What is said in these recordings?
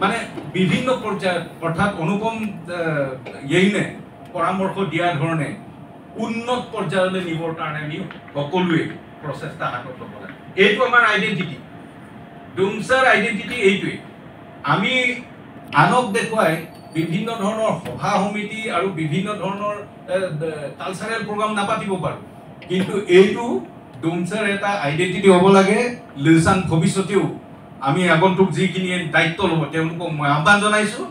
মানে বিভিন্ন পৰ্যায়ত অৰ্থাৎ অনুপম য়েইনে পৰামৰ্শ দিয়া ধৰণে উন্নত পৰ্যায়লৈ নিবৰ কাৰণে আমি সকলোৱে প্ৰচেষ্টা হাতত ল'ব লাগে। এইটো আমাৰ আইডেণ্টিটি, ডুমছাৰ আইডেণ্টিটি এইটোৱেই। আমি আনক দেখুৱাই বিভিন্ন ধৰণৰ সভা সমিতি আৰু বিভিন্ন ধৰণৰ কালচাৰেল প্ৰগ্ৰাম নাপাতিব পাৰোঁ, কিন্তু এইটো ডুমছাৰ এটা আইডেণ্টিটি হ'ব লাগে। লিলচাং ভৱিষ্যতেও আমি আগন্তুক যিখিনি দায়িত্ব ল'ব তেওঁলোকক মই আহ্বান জনাইছোঁ।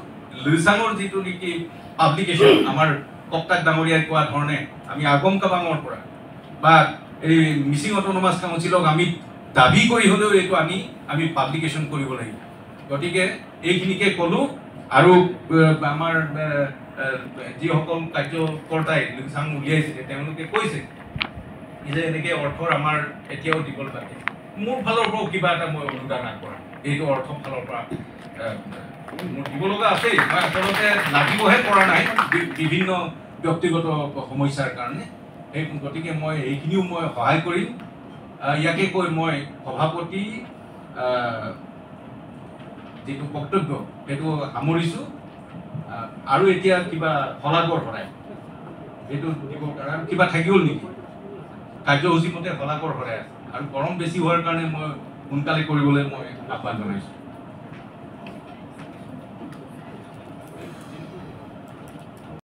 লিলচাঙৰ যিটো নেকি পাব্লিকেশ্যন, আমাৰ কপ্তাক ডাঙৰীয়াই কোৱা ধৰণে আমি আগম কাবাঙৰ পৰা বা এই মিচিং অট'নমাছ কাউন্সিলক আমি দাবী কৰি হ'লেও এইটো আমি পাব্লিকেশ্যন কৰিব লাগিব। গতিকে এইখিনিকে ক'লোঁ। আৰু আমাৰ যিসকল কাৰ্যকৰ্তাই লিলচাং উলিয়াইছিলে তেওঁলোকে কৈছে যে এনেকৈ অৰ্থৰ আমাৰ এতিয়াও দিবলৈ বাকী। মোৰ ফালৰ পৰাও কিবা এটা মই অনুদান আগবঢ়াম, এইটো অৰ্থৰ ফালৰ পৰা মোৰ দিব লগা আছেই। মই আচলতে লাগিবহে পৰা নাই বিভিন্ন ব্যক্তিগত সমস্যাৰ কাৰণে। সেই গতিকে মই এইখিনিও মই সহায় কৰিম। ইয়াকে কৈ মই সভাপতি যিটো বক্তব্য সেইটো সামৰিছোঁ। আৰু এতিয়া কিবা শলাগৰ শৰাই সেইটো দিবৰ কাৰণে কিবা থাকি গ'ল নেকি? কাৰ্যসূচী মতে শলাগৰ শৰাই আছে আৰু গৰম বেছি হোৱাৰ কাৰণে মই সোনকালে কৰিবলৈ মই আহ্বান জনাইছোঁ।